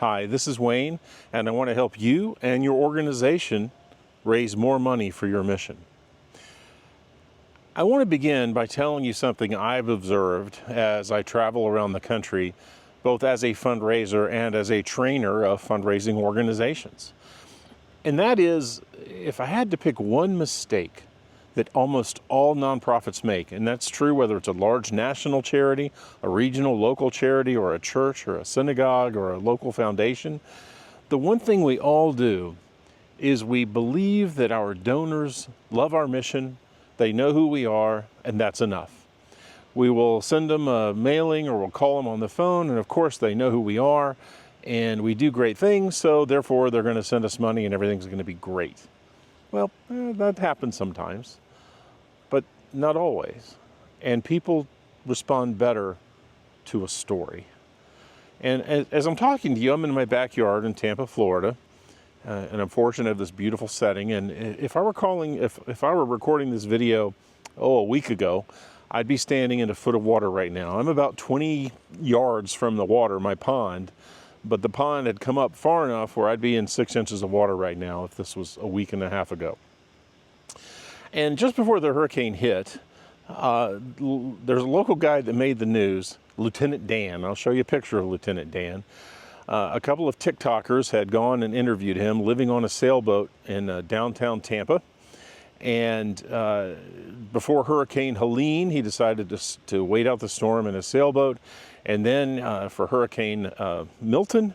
Hi, this is Wayne, and I want to help you and your organization raise more money for your mission. I want to begin by telling you something I've observed as I travel around the country, both as a fundraiser and as a trainer of fundraising organizations. And that is, if I had to pick one mistake that almost all nonprofits make, and that's true whether it's a large national charity, a regional local charity, or a church or a synagogue or a local foundation, the one thing we all do is we believe that our donors love our mission, they know who we are, and that's enough. We will send them a mailing or we'll call them on the phone, and of course they know who we are, and we do great things, so therefore they're going to send us money and everything's going to be great. Well, that happens sometimes, but not always. And people respond better to a story. And as I'm talking to you, I'm in my backyard in Tampa, Florida, and I'm fortunate to have this beautiful setting. And if I were recording this video, a week ago, I'd be standing in a foot of water right now. I'm about 20 yards from the water, my pond, but the pond had come up far enough where I'd be in 6 inches of water right now if this was a week and a half ago. And just before the hurricane hit, there's a local guy that made the news, Lieutenant Dan. I'll show you a picture of Lieutenant Dan. A couple of TikTokers had gone and interviewed him living on a sailboat in downtown Tampa. And before Hurricane Helene, he decided to wait out the storm in a sailboat. And then for Hurricane Milton,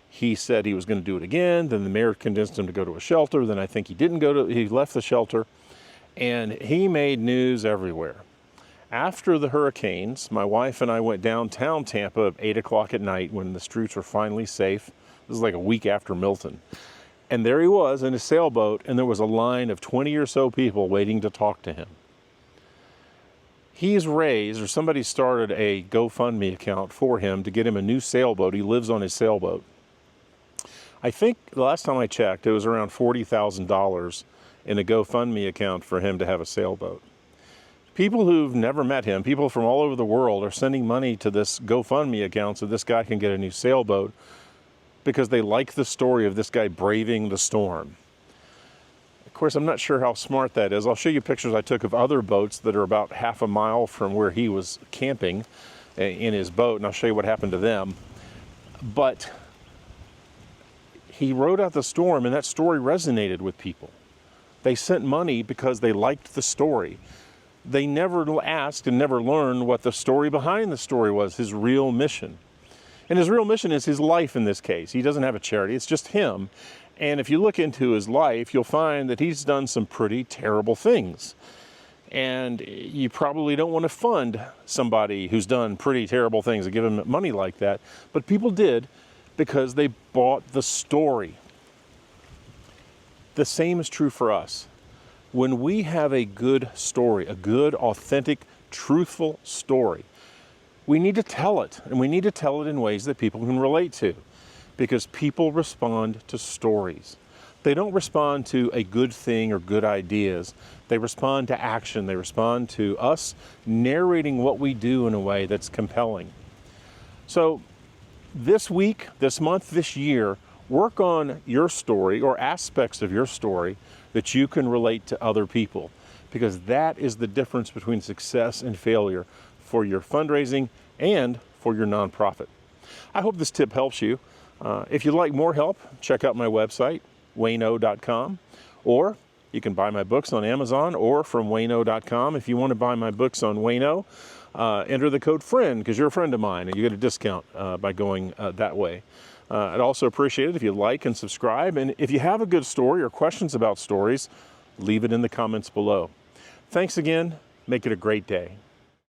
he said he was going to do it again. Then the mayor convinced him to go to a shelter. Then I think he left the shelter. And he made news everywhere. After the hurricanes, my wife and I went downtown Tampa at 8 o'clock at night when the streets were finally safe. This is like a week after Milton. And there he was in his sailboat, and there was a line of 20 or so people waiting to talk to him. Somebody started a GoFundMe account for him to get him a new sailboat. He lives on his sailboat. I think the last time I checked, it was around $40,000 in a GoFundMe account for him to have a sailboat. People who've never met him, people from all over the world, are sending money to this GoFundMe account so this guy can get a new sailboat because they like the story of this guy braving the storm. Of course, I'm not sure how smart that is. I'll show you pictures I took of other boats that are about half a mile from where he was camping in his boat, and I'll show you what happened to them. But he rode out the storm, and that story resonated with people. They sent money because they liked the story. They never asked and never learned what the story behind the story was, his real mission. And his real mission is his life in this case. He doesn't have a charity, it's just him. And if you look into his life, you'll find that he's done some pretty terrible things. And you probably don't want to fund somebody who's done pretty terrible things and give him money like that. But people did because they bought the story. The same is true for us. When we have a good story, a good, authentic, truthful story, we need to tell it, and we need to tell it in ways that people can relate to, because people respond to stories. They don't respond to a good thing or good ideas. They respond to action. They respond to us narrating what we do in a way that's compelling. So this week, this month, this year, work on your story or aspects of your story that you can relate to other people, because that is the difference between success and failure for your fundraising and for your nonprofit. I hope this tip helps you. If you'd like more help, check out my website, wayno.com, or you can buy my books on Amazon or from wayno.com. If you want to buy my books on Wayno, enter the code FRIEND because you're a friend of mine and you get a discount by going that way. I'd also appreciate it if you like and subscribe. And if you have a good story or questions about stories, leave it in the comments below. Thanks again. Make it a great day.